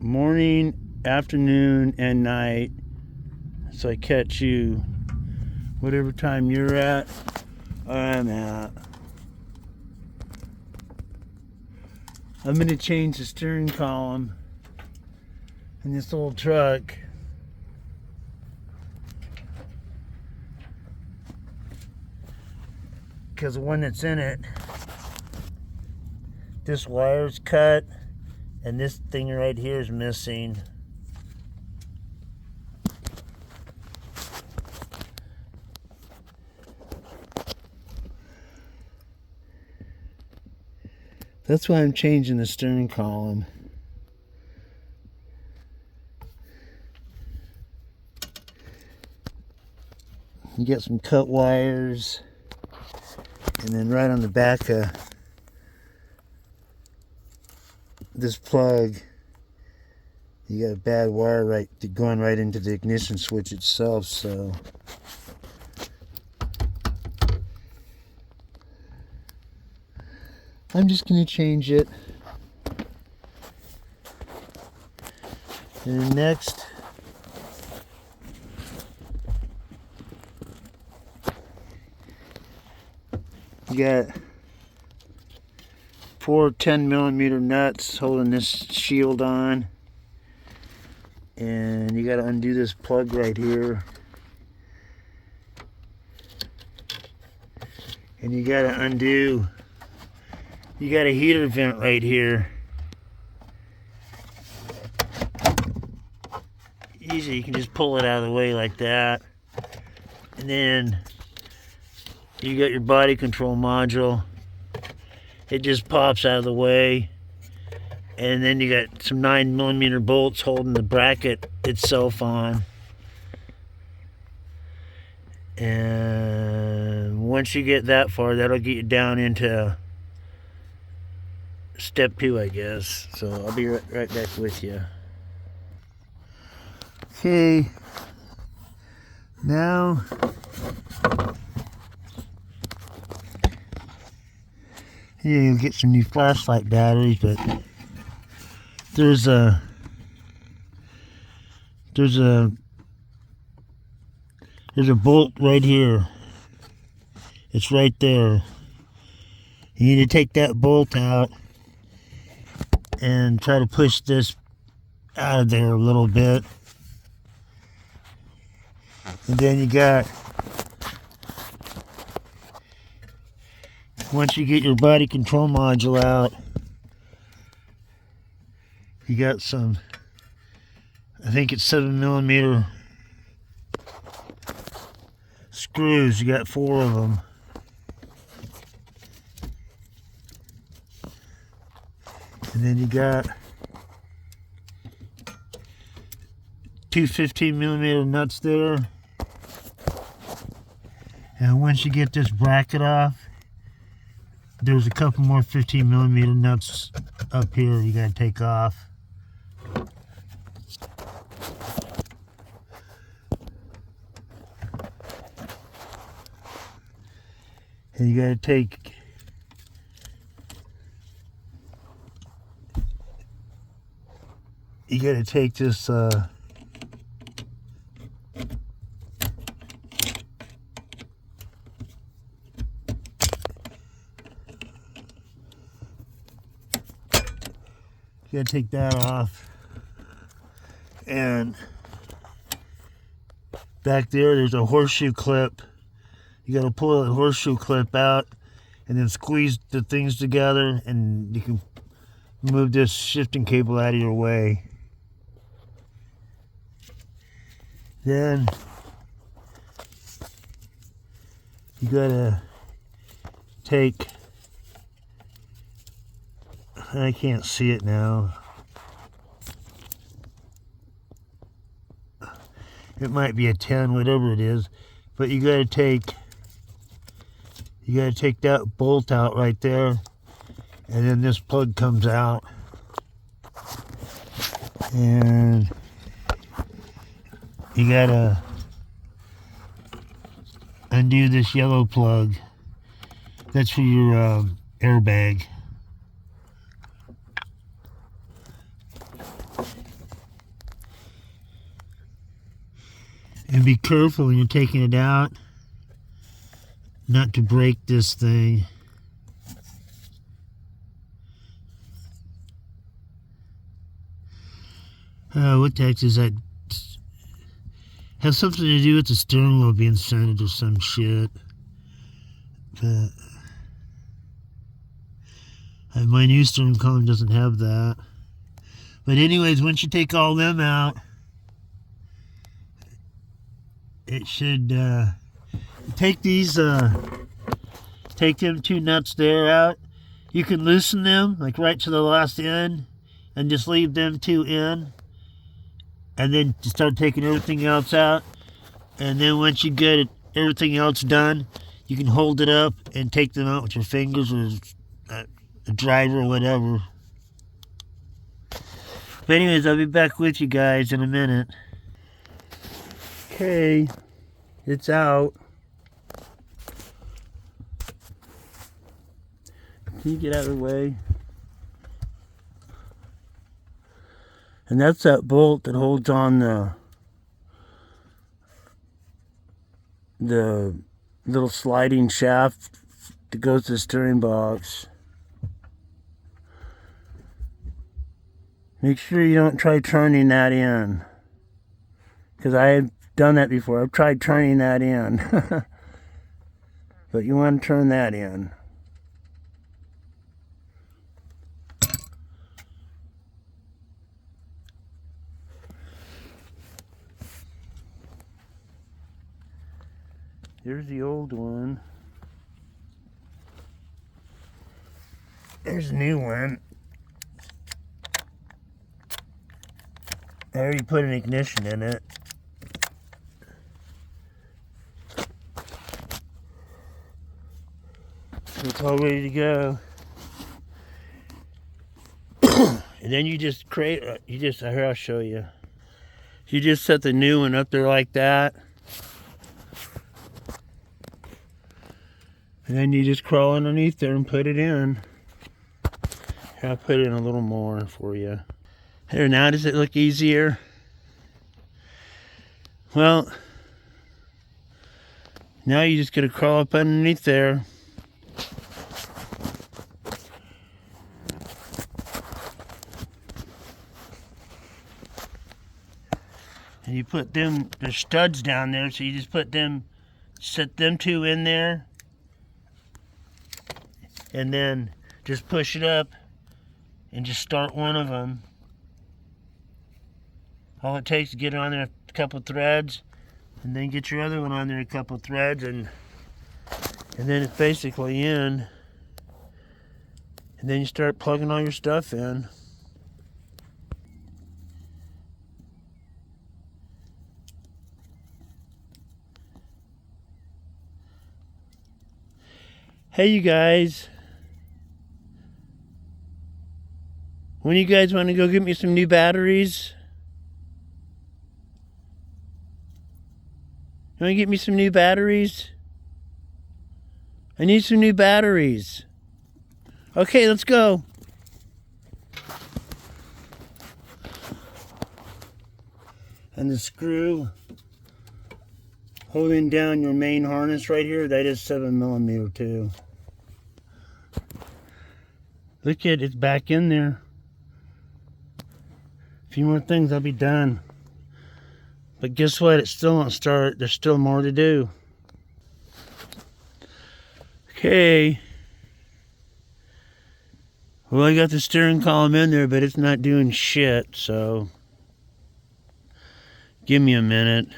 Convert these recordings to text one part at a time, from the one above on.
morning, afternoon, and night. So I catch you whatever time you're at or I'm at. I'm going to change the steering column in this old truck. Because the one that's in it, this wire's cut and this thing right here is missing. That's why I'm changing the steering column. You get some cut wires, and then right on the back of this plug, you got a bad wire going right into the ignition switch itself. So I'm just going to change it. And then next, you got 4 10mm nuts holding this shield on. And you got to undo this plug right here. And you got to undo, you got a heater vent right here. Easy, you can just pull it out of the way like that. And then you got your body control module. It just pops out of the way. And then you got some 9mm bolts holding the bracket itself on. And once you get that far, that'll get you down into step 2, I guess. So I'll be right back with you. Okay, now you'll get some new flashlight batteries, but there's a bolt right here. It's right there. You need to take that bolt out and try to push this out of there a little bit. And then you got, once you get your body control module out, you got some, I think it's 7mm screws. You got 4 of them. And then you got 2 15mm nuts there. And once you get this bracket off, there's a couple more 15mm nuts up here you gotta take off. And you gotta take this you gotta take that off, and back there's a horseshoe clip. You gotta pull the horseshoe clip out and then squeeze the things together, and you can move this shifting cable out of your way. Then you gotta take, I can't see it now. It might be a 10, whatever it is, but you gotta take that bolt out right there, and then this plug comes out, and you gotta undo this yellow plug. That's for your airbag. And be careful when you're taking it out not to break this thing. What the heck is that? Has something to do with the steering wheel being centered or some shit. But my new steering column doesn't have that. But anyways, once you take all them out, it should take these take them two nuts there out. You can loosen them like right to the last end and just leave them two in, and then start taking everything else out. And then once you get everything else done, you can hold it up and take them out with your fingers or a driver or whatever. But anyways, I'll be back with you guys in a minute. Okay, it's out. Can you get out of the way? And that's that bolt that holds on the little sliding shaft that goes to the steering box. Make sure you don't try turning that in, because I have done that before. I've tried turning that in. But you want to turn that in. There's the old one. There's a new one. I already put an ignition in it. So it's all ready to go. And then you just create, here I'll show you. You just set the new one up there like that. And then you just crawl underneath there and put it in. Here, I'll put in a little more for you. There, now does it look easier? Well, now you just gotta crawl up underneath there. And you put them, there's studs down there, so you just put them, set them two in there. And then just push it up and just start one of them. All it takes is get on there a couple threads, and then get your other one on there a couple threads, and then it's basically in. And then you start plugging all your stuff in. Hey, you guys. When you guys want to go get me some new batteries? You want to get me some new batteries? I need some new batteries. Okay, let's go. And the screw holding down your main harness right here, that is 7mm too. Look at it, it's back in there. A few more things, I'll be done. But guess what? It still won't start. There's still more to do. Okay. Well, I got the steering column in there, but it's not doing shit, so give me a minute.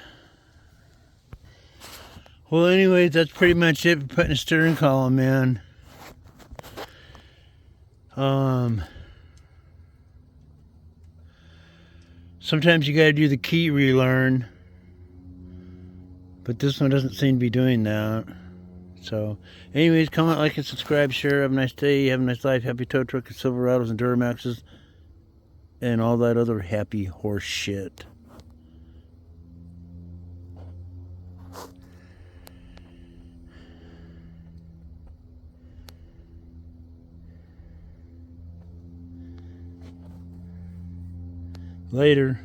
Well, anyways, that's pretty much it for putting the steering column in. Sometimes you gotta do the key relearn, but this one doesn't seem to be doing that. So, anyways, comment, like, and subscribe, share. Have a nice day, have a nice life. Happy tow truck and Silverados and Duramaxes and all that other happy horse shit. Later.